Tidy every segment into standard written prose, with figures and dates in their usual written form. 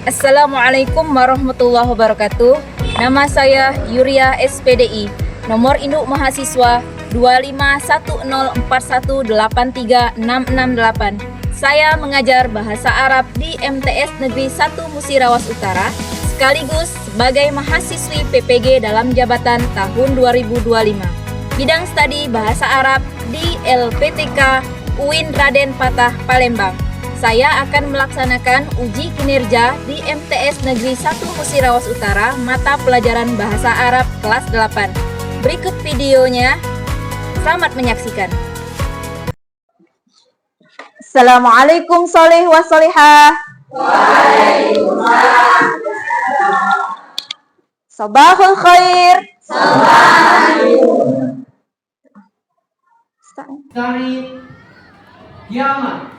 Assalamualaikum warahmatullahi wabarakatuh. Nama saya Yuria SPDI. Nomor induk mahasiswa 25104183668. Saya mengajar bahasa Arab di MTS Negeri 1 Musirawas Utara sekaligus sebagai mahasiswi PPG dalam jabatan tahun 2025. Bidang studi bahasa Arab di LPTK UIN Raden Patah Palembang. Saya akan melaksanakan uji kinerja di MTS Negeri 1 Musirawas Utara mata pelajaran bahasa Arab kelas 8. Berikut videonya. Selamat menyaksikan. Assalamualaikum soleh wa solihah. Waalaikumsalam. Sabahul khair. Tahiyat kiamat.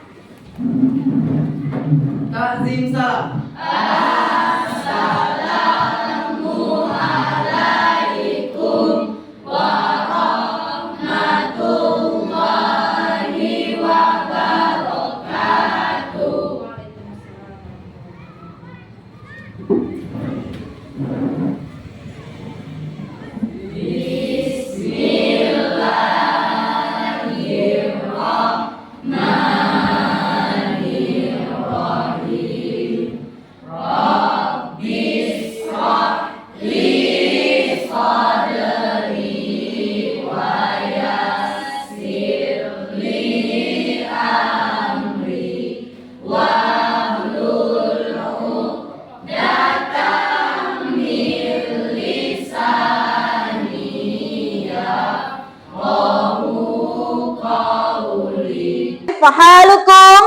Takzim salam. Assalamualaikum warahmatullahi wabarakatuh. Fahalukum.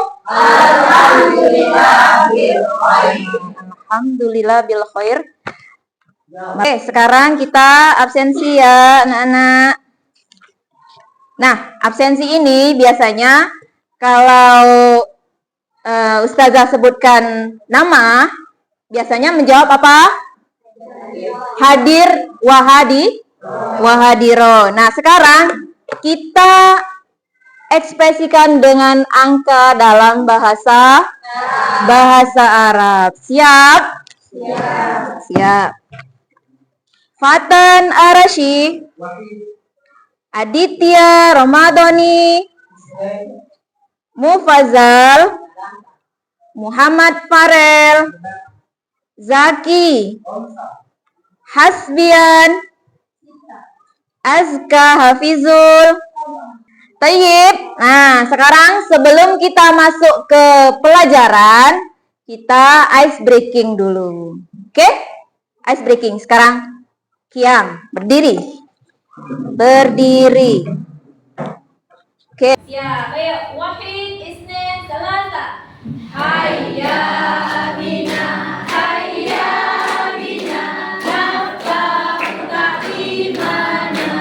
Alhamdulillah bil khair. Oke, sekarang kita absensi ya, anak-anak. Nah, absensi ini biasanya kalau Ustazah sebutkan nama, biasanya menjawab apa? Hadir, wahadiro. Nah, sekarang kita ekspresikan dengan angka dalam bahasa Arab. Siap? Siap. Fatan Arashi, Aditya Ramadhani, Mufazal, Muhammad Farel, Zaki, Hasbian, Azka Hafizul. Tayyib. Nah, sekarang sebelum kita masuk ke pelajaran, kita ice breaking dulu. Oke? Ice breaking. Sekarang kiam, berdiri. Oke. Ya, ayo. Wahid, isnin, salasa. Hayya bina, hayya bina, nafkah ta'imana.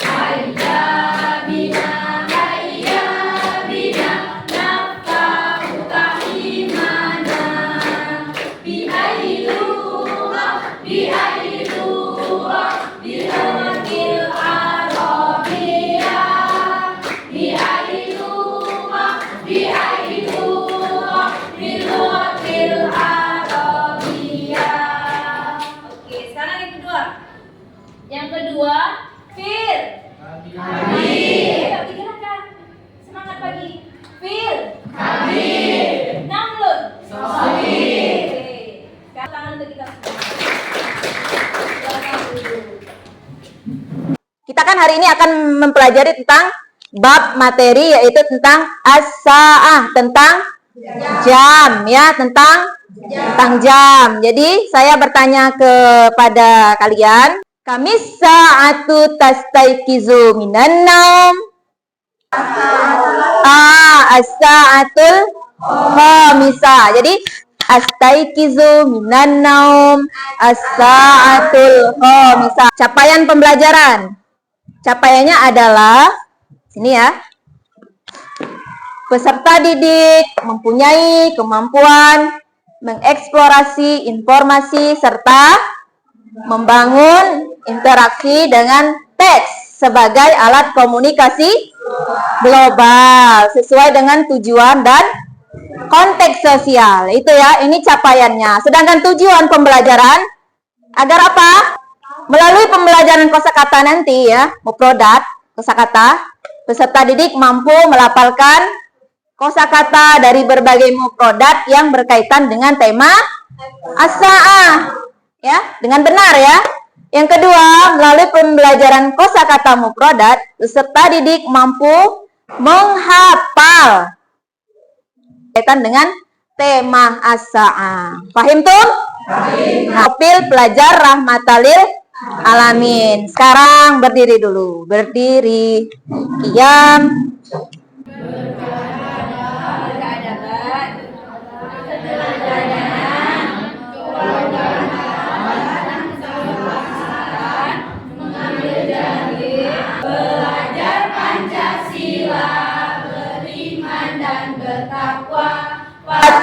Hayya bina, hayya bina, nafkah ta'imana. Bi'ailurah, bi'ailurah, bilawakil arabiyah. Bi'ailurah, bi'ailurah, bilawakil arabiyah. Oke, sekarang yang kedua. Yang kedua, fil. Ayo digerakkan. Semangat pagi. Fil. Namlun. Oke. Sekarang tangan untuk kita semua. Belakang dulu. Kita kan hari ini akan mempelajari tentang bab materi, yaitu tentang as-sa'ah, tentang jam ya, tentang jam. Jadi saya bertanya kepada kalian, kamis sa'atu tastaiqizu minan naum? As-sa'atul khamisah. Jadi astaiqizu minan naum, as-sa'atul khamisah. Capaian pembelajaran. Capaiannya adalah sini ya. Peserta didik mempunyai kemampuan mengeksplorasi informasi serta membangun interaksi dengan teks sebagai alat komunikasi global sesuai dengan tujuan dan konteks sosial. Itu ya, ini capaiannya. Sedangkan tujuan pembelajaran agar apa? Melalui pembelajaran kosakata nanti ya, mufradat kosakata, peserta didik mampu melafalkan kosakata dari berbagai mufradat yang berkaitan dengan tema as-sa'ah. Ya, dengan benar ya. Yang kedua, melalui pembelajaran kosakata mufradat, peserta didik mampu menghafal kaitan dengan tema as-sa'ah. Paham tuh? Profil pelajar rahmatalil alamin. Sekarang berdiri dulu. Berdiri. Qiyam.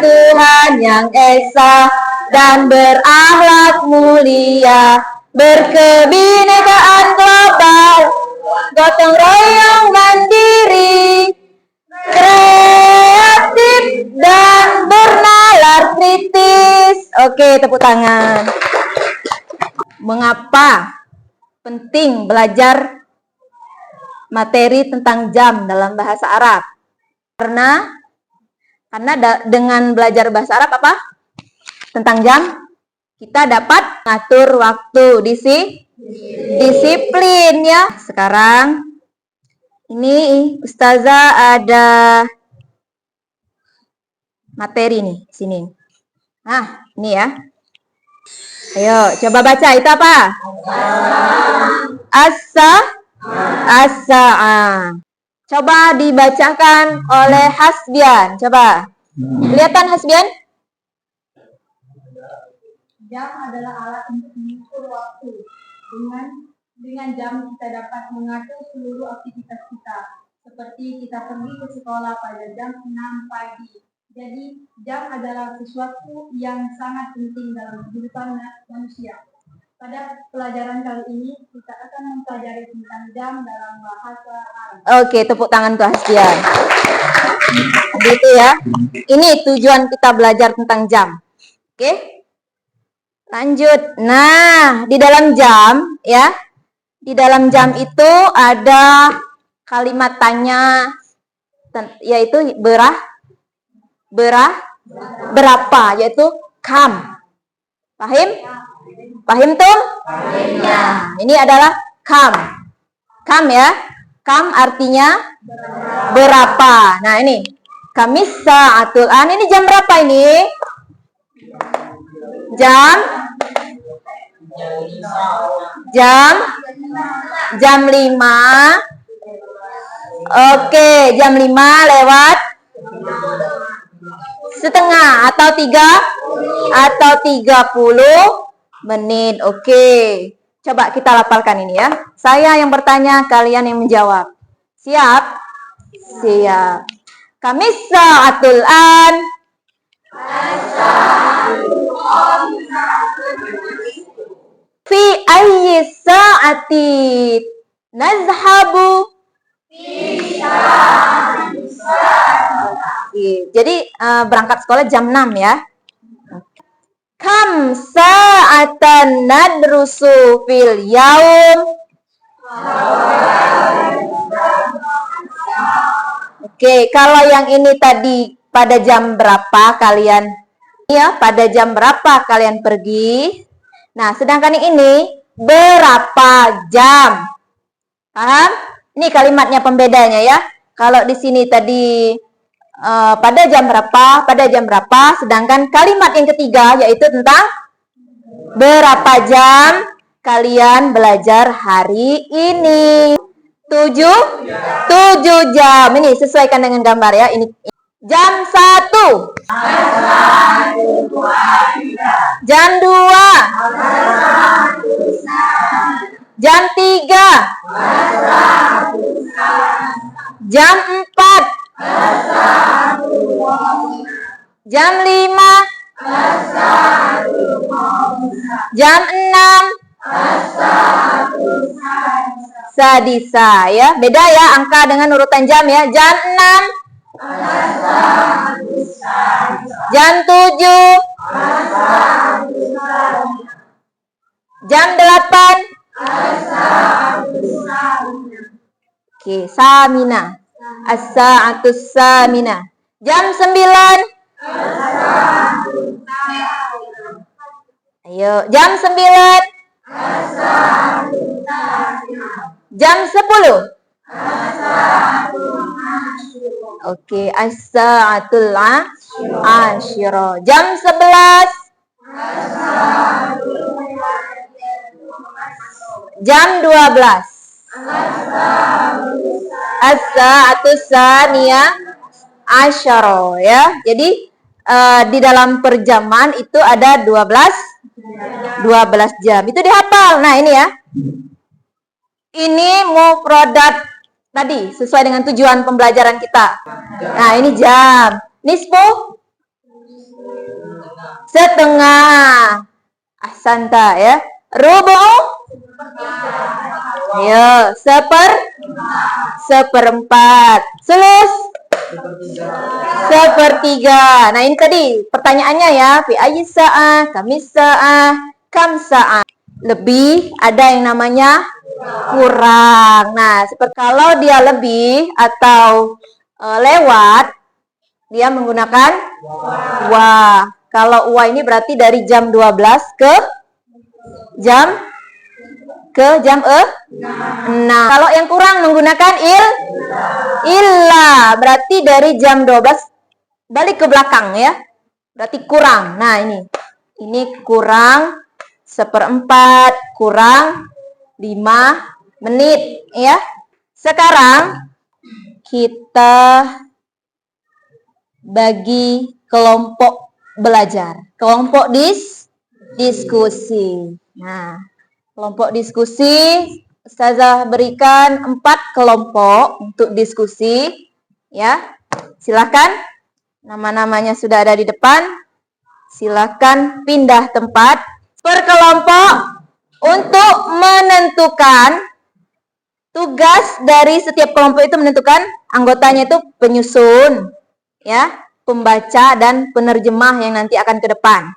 Tuhan yang esa dan berakhlak mulia, berkebinekaan global, gotong royong mandiri, kreatif dan bernalar kritis. Oke, tepuk tangan. Mengapa penting belajar materi tentang jam dalam bahasa Arab? Karena dengan belajar bahasa Arab apa? Tentang jam, kita dapat ngatur waktu, disiplin ya. Sekarang ini Ustazah ada materi nih sini. Nah, ini ya. Ayo, coba baca itu apa? As-sa'ah. Coba dibacakan oleh Hasbian. Coba. Kelihatan Hasbian? Jam adalah alat untuk mengukur waktu. Dengan jam kita dapat mengatur seluruh aktivitas kita. Seperti kita pergi ke sekolah pada jam 6 pagi. Jadi jam adalah sesuatu yang sangat penting dalam kehidupan manusia. Pada pelajaran kali ini kita akan mempelajari tentang jam dalam bahasa Arab. Oke, tepuk tangan tuh Hasbian. Gitu ya. Ini tujuan kita belajar tentang jam. Oke. Lanjut. Nah, di dalam jam ya. Di dalam jam itu ada kalimat tanya yaitu berapa, yaitu kam. Paham? Paham tuh? Nah, ini adalah kam. Kam ya. Kam artinya berapa. Nah, ini. Kamis sa'atul an. Ini jam berapa ini? Jam 5. Oke, jam 5 lewat setengah atau 30 menit. Oke. Coba kita lafalkan ini ya. Saya yang bertanya, kalian yang menjawab. Siap? Siap. Kamis sa'atul an. Fi ayyi sa'ati nazhabu. Jadi berangkat sekolah jam 6 ya. Kam sa'atan nadrusu fil yaum. Oke, kalau yang ini tadi pada jam berapa kalian? Ya, pada jam berapa kalian pergi? Nah, sedangkan ini berapa jam? Paham? Ini kalimatnya pembedanya ya. Kalau di sini tadi pada jam berapa, sedangkan kalimat yang ketiga yaitu tentang berapa jam kalian belajar hari ini. 7 jam. Ini sesuaikan dengan gambar ya. Ini jam 1. Jam 2. Jam 3. Jam 4. Jam 5. Jam 6. Sadisa ya. Beda ya angka dengan urutan jam ya. Jam 6. Jam 7. Jam 8. Oke, samina. As-sa'atus samina. Jam 9. Ayo, jam 9. Jam 10. Oke, as-sa'atul asyira. Jam 11. Jam 12. As-sa'atus saniyah asyara, ya. Jadi di dalam perjaman itu ada 12 jam. Itu dihafal. Nah, ini ya. Ini mufradat tadi sesuai dengan tujuan pembelajaran kita. Nah, ini jam. Nisfu setengah. Ahsanta, ya. Rubu. Ayo, seperempat. Sulus. Sepertiga. Nah, ini tadi pertanyaannya ya. Fi ayyi sa'ah, kamis sa'ah, kam sa'ah. Lebih, ada yang namanya kurang. Nah, seperti kalau dia lebih atau lewat, dia menggunakan wa. Kalau wa ini berarti dari jam 12 ke jam 6. Kalau yang kurang menggunakan illa. Berarti dari jam 12 balik ke belakang ya. Berarti kurang. Nah, ini kurang seperempat, kurang 5 menit ya. Sekarang kita bagi kelompok belajar. Kelompok diskusi. Nah, kelompok diskusi, Ustazah berikan 4 kelompok untuk diskusi. Ya, silakan. Nama-namanya sudah ada di depan. Silakan pindah tempat. Per kelompok untuk menentukan tugas dari setiap kelompok itu menentukan anggotanya itu penyusun, ya, pembaca dan penerjemah yang nanti akan ke depan.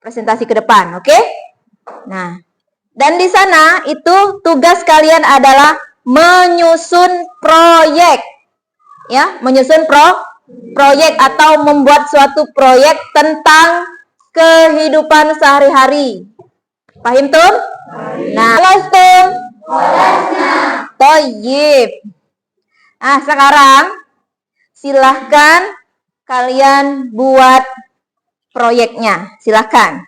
Presentasi ke depan, oke? Nah, dan di sana itu tugas kalian adalah menyusun proyek. Ya, menyusun proyek atau membuat suatu proyek tentang kehidupan sehari-hari. Paham tuh? Nah, tum. Toyib. Nah, sekarang silahkan kalian buat proyeknya. Silahkan.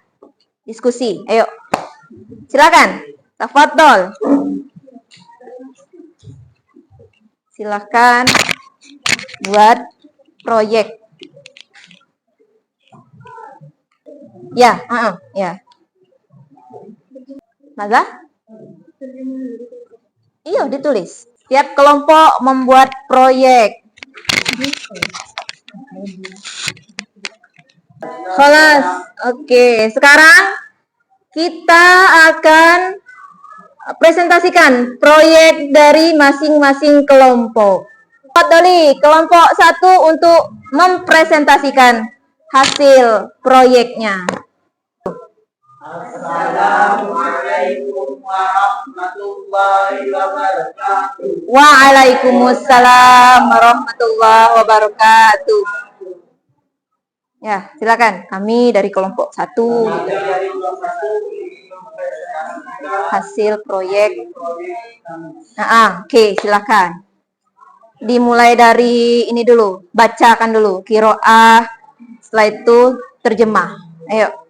Diskusi. Ayo. Silakan, tafadhol. Silakan buat proyek. Ya, ya. Masa? Iya, ditulis. Tiap kelompok membuat proyek. Kelas. Oke, sekarang kita akan presentasikan proyek dari masing-masing kelompok. Dari kelompok 1 untuk mempresentasikan hasil proyeknya. Assalamualaikum warahmatullahi wabarakatuh. Waalaikumsalam warahmatullahi wabarakatuh. Ya, silakan. Kami dari kelompok 1. Hasil proyek. Oke, silakan. Dimulai dari ini dulu. Bacakan dulu. Qiraah. Setelah itu terjemah. Ayo.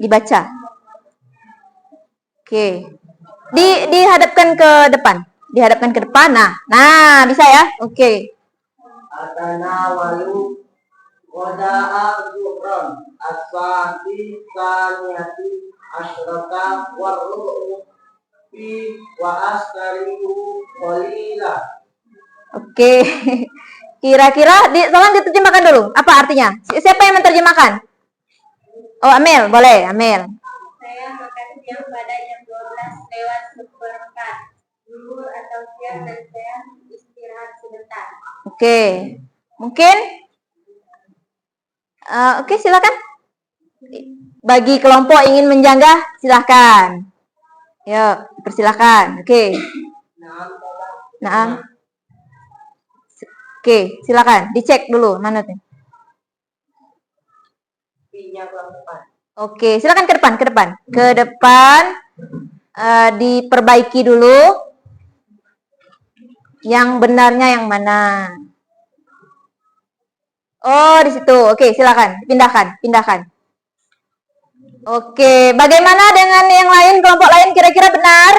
Dibaca. Oke. Dihadapkan ke depan. Dihadapkan ke depan. Nah, bisa ya? Oke. Atanawalu wada'a zuhran asfati saniyati asyraka warru'u fi wa askarihu qalila. Oke. Kira-kira tolong diterjemahkan dulu. Apa artinya? Siapa yang menerjemahkan? Oh, Amel, boleh, Amel. Saya makan siang pada jam 12:04 zuhur atau siang dan saya istirahat sebentar. Oke. Mungkin Oke, silakan. Bagi kelompok ingin menjanggah, silakan. Yuk, persilakan. Oke. Nah. Oke, silakan. Dicek dulu mana tuh. Oke, silakan ke depan, ke depan. Ke depan, diperbaiki dulu. Yang benarnya yang mana? Oh, di situ. Oke, silakan. Pindahkan. Oke, bagaimana dengan yang lain, kelompok lain kira-kira benar?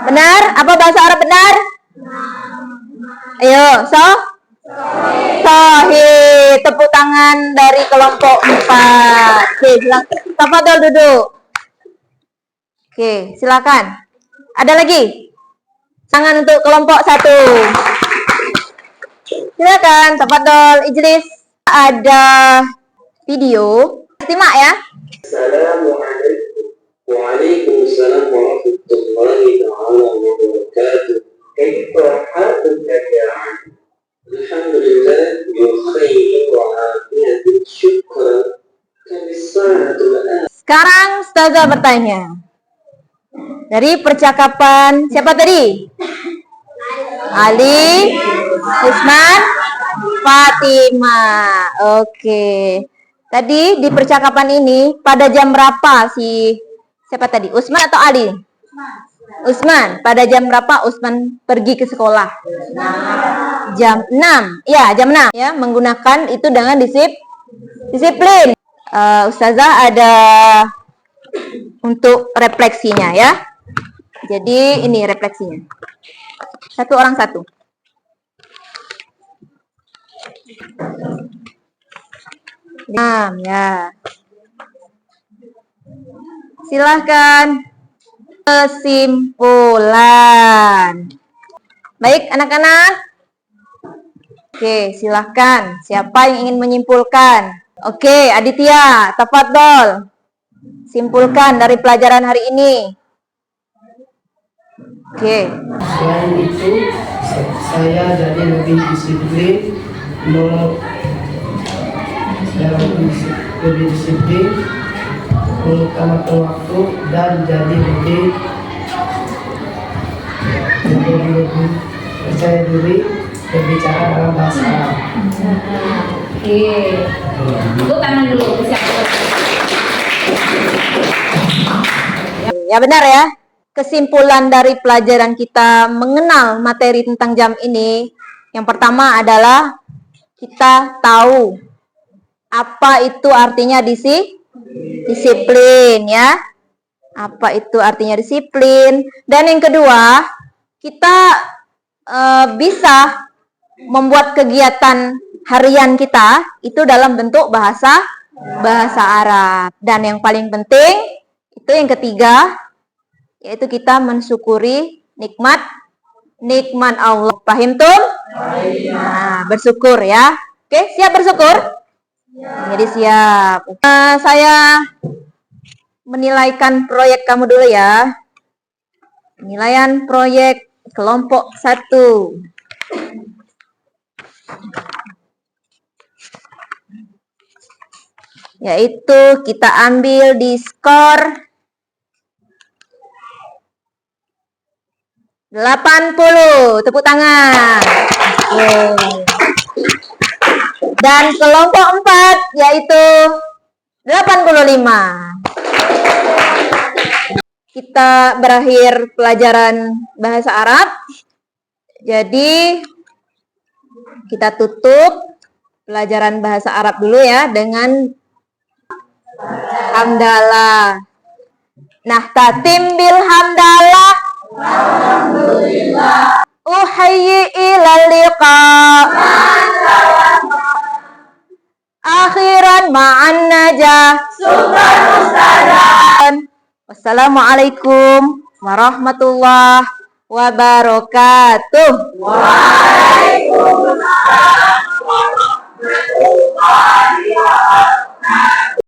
Benar? Apa bahasa Arab benar? Ayo, Sahih. Tepuk tangan dari kelompok 4. Oke, silakan. Tafadhol duduk. Oke, silakan. Ada lagi? Tangan untuk kelompok 1. Silakan, tafadhol ijlis. Ada video. Simak ya. Assalamualaikum. Waalaikumsalam warahmatullahi taala wabarakatuh. Kaifa haluka ya? Alhamdulillah bi khairin wa afiyatin. Syukran. Sekarang Ustazah bertanya. Dari percakapan siapa tadi? Ali, Usman, Fatimah. Oke. Tadi di percakapan ini pada jam berapa siapa tadi? Usman atau Ali? Usman. Pada jam berapa Usman pergi ke sekolah? Jam 6. Ya, jam 6 ya, menggunakan itu dengan disiplin. Ustazah ada untuk refleksinya ya. Jadi ini refleksinya. Satu orang satu. Ya. Silahkan kesimpulan. Baik anak-anak. Oke, silahkan. Siapa yang ingin menyimpulkan? Oke, Aditya, tafadhol. Simpulkan dari pelajaran hari ini. Oke. Selain itu, saya jadi lebih disiplin, mengutamakan waktu dan jadi lebih percaya diri berbicara dalam bahasa Arab. Oke. Tepuk tangan dulu. Ya benar ya. Kesimpulan dari pelajaran kita mengenal materi tentang jam ini, yang pertama adalah kita tahu apa itu artinya disiplin ya. Apa itu artinya disiplin? Dan yang kedua, kita bisa membuat kegiatan harian kita itu dalam bentuk bahasa Arab. Dan yang paling penting itu yang ketiga, yaitu kita mensyukuri nikmat Allah. Paham tuh? Nah, bersyukur ya. Oke, siap bersyukur? Jadi siap. Saya menilaikan proyek kamu dulu ya. Penilaian proyek kelompok 1. Yaitu kita ambil di skor 80. Tepuk tangan. Dan kelompok 4 yaitu 85. Kita berakhir pelajaran bahasa Arab. Jadi kita tutup pelajaran bahasa Arab dulu ya dengan hamdalah. Nah, tatim bil hamdalah. Alhamdulillah. Uhayyi ilal liqa. Akhiran ma'an najah. Syukran ustazah. Wassalamualaikum warahmatullahi wabarakatuh. Waalaikumsalam warahmatullahi wabarakatuh.